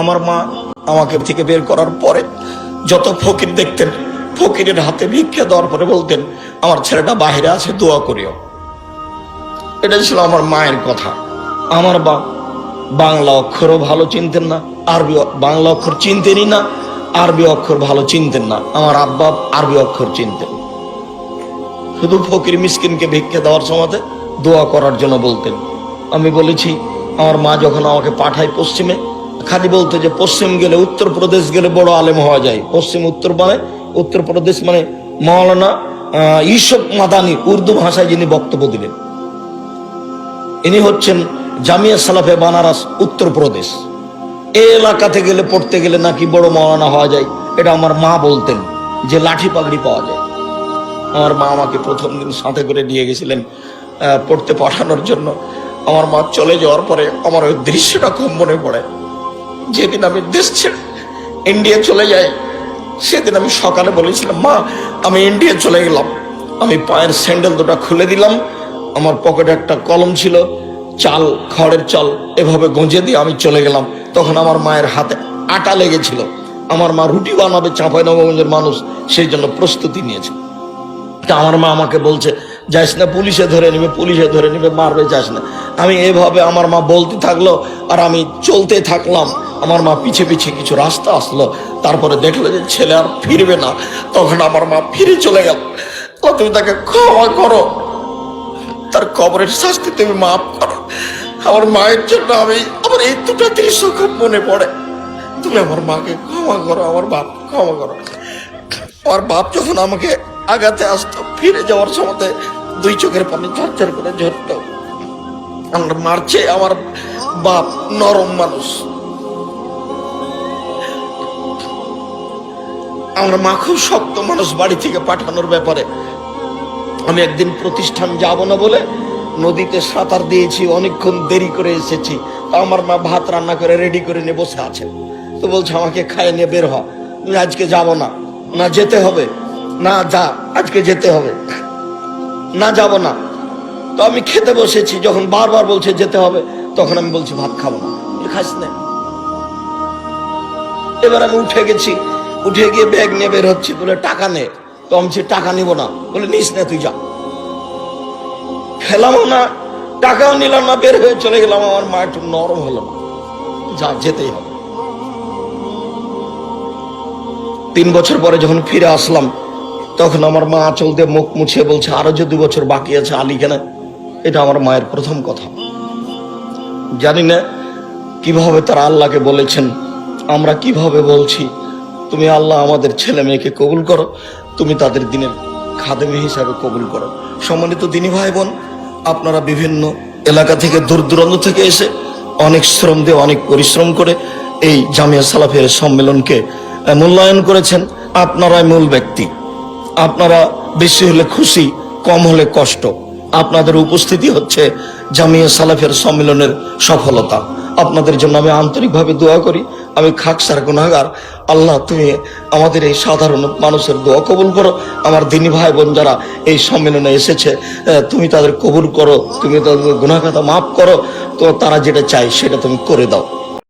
আমার মা আমাকে থেকে বের করার পরে যত ফকির দেখতেন, ফকিরের হাতে ভিক্ষা দেওয়ার পরে বলতেন, আমার ছেলেটা বাইরে আছে, দোয়া করিও। এটা ছিল আমার মায়ের কথা। আমার বাংলা অক্ষরও ভালো চিনতেন না, বাংলা অক্ষর চিনতেনই না, আরবি অক্ষর ভালো চিনতেন না। আমার আব্বা আরবি অক্ষর চিনতেন। শুধু ফকির মিসকিনকে ভিক্ষা দেওয়ার সময় দোয়া করার জন্য বলতেন। আমি বলেছি, আমার মা যখন আমাকে পাঠায় পশ্চিমে, খালি বলতো যে পশ্চিম গেলে, উত্তরপ্রদেশ গেলে বড় আলেম হওয়া যায়। পশ্চিম উত্তরপ্রদেশ মানে মাওলানা ইউসুফ মাদানি, উর্দু ভাষায় যিনি বক্তব্য দিলেন, ইনি হচ্ছেন জামিয়া সালাফে বানারস, উত্তরপ্রদেশ। এই এলাকাতে গেলে, পড়তে গেলে নাকি বড় মাওলানা হওয়া যায়। এটা আমার মা বলতেন, যে লাঠি পাগড়ি পাওয়া যায়। আমার মা আমাকে প্রথম দিন সাথে করে নিয়ে গেছিলেন পড়তে পাঠানোর জন্য। আমার মা চলে যাওয়ার পরে আমার ওই দৃশ্যটা খুব মনে পড়ে। যেদিন আমি দেশ ছেড়ে ইন্ডিয়া চলে যাই, সেদিন আমি সকালে বলেছিলাম, মা আমি ইন্ডিয়া চলে গেলাম। আমি পায়ের স্যান্ডেল দুটা খুলে দিলাম, আমার পকেটে একটা কলম ছিল, চাল, খড়ের চাল এভাবে গঁজে দিয়ে আমি চলে গেলাম। তখন আমার মায়ের হাতে আটা লেগেছিল। আমার মা রুটি বানাবে, চাঁপাইনবাবগঞ্জের মানুষ, সেই জন্য প্রস্তুতি নিয়েছে। আমার মা আমাকে বলছে, যাইস না, পুলিশে ধরে নিবে, মারবে, যাস না। আমি এভাবে আমার মা বলতে থাকলো, আর আমি চলতে থাকলাম। আমার মা পিছে পিছে কিছু রাস্তা আসলো, তারপরে দেখলো যে ছেলে আর ফিরবে না। তখন আমার মা ফিরে চলে গেল। তুমি তাকে ক্ষমা করো, তার কবরের শাস্তি তুমি মাফ করো। আমার মায়ের জন্য আমার এই দুটা দৃশ্য খুব মনে পড়ে। তুমি আমার মাকে ক্ষমা করো, আমার বাপ ক্ষমা করো। আমার বাপ যখন আমাকে আগাতে আসতো, ফিরে যাওয়ার সময় দুই চোখের পানি ঝরঝর করে ঝরত। আমার মারছে, আমার বাপ নরম মানুষ। আমার মা খুব শক্ত মানুষ বাড়ি থেকে পাঠানোর ব্যাপারে। আমি একদিন প্রতিষ্ঠান যাব না বলে নদীতে সাঁতার দিয়েছি, অনেকক্ষণ দেরি করে এসেছি। তা আমার মা ভাত রান্না করে রেডি করে নিয়ে বসে আছে। তো বলছে, আমাকে খাইয়ে নিয়ে বের হ, তুমি আজকে যাব না। না, যেতে হবে। না, যা, আজকে যেতে হবে। না, যাব না। তো আমি খেতে বসেছি, যখন বারবার বলছে যেতে হবে, তখন আমি বলছি ভাত খাবো না। খাস না। এবার আমি উঠে গেছি, উঠে গিয়ে ব্যাগ নিয়ে বের হচ্ছি, বলে টাকা নে। তো আমি টাকা নিব না, বলে নিস না, তুই যা। খেলামও না, টাকাও নিলাম না, বের হয়ে চলে গেলাম। আমার মা একটু নরম হলো না, যা, যেতেই হবে। 3 বছর পরে যখন ফিরে আসলাম, তখন আমার মা আঁচল দিয়ে মুখ মুছিয়ে বলছে, আরো যে 2 বছর বাকি আছে, আলী কেন? এটা আমার মায়ের প্রথম কথা। জানি না কিভাবে তারা আল্লাহকে বলেছেন, আমরা কিভাবে বলছি, তুমি আল্লাহ আমাদের ছেলে মেয়েকে কবুল করো, তুমি তাদের দিনের খাদেমী হিসাবে কবুল করো। সম্মানিত দিনী ভাই বোন, আপনারা বিভিন্ন এলাকা থেকে, দূর দূরান্ত থেকে এসে অনেক শ্রম দিয়ে, অনেক পরিশ্রম করে এই জামিয়া সালাফিয়ার সম্মেলনকে মূল্যায়ন করেছেন। আপনারাই মূল ব্যক্তি। আপনারা বেশি হলে খুশি, কম হলে কষ্ট। আপনাদের উপস্থিতি হচ্ছে জামিয়া সালাফিয়ার সম্মেলনের সফলতা। আপনাদের জন্য আমি আন্তরিকভাবে দোয়া করি। আমি খাকসার গুনাহগার। আল্লাহ, তুমি আমাদের এই সাধারণ মানুষের দোয়া কবুল করো। আমার দিনী ভাই বোন যারা এই সম্মেলনে এসেছে, তুমি তাদের কবুল করো, তুমি তাদের গুনাহ খাতা মাফ করো। তো তারা যেটা চাই সেটা তুমি করে দাও।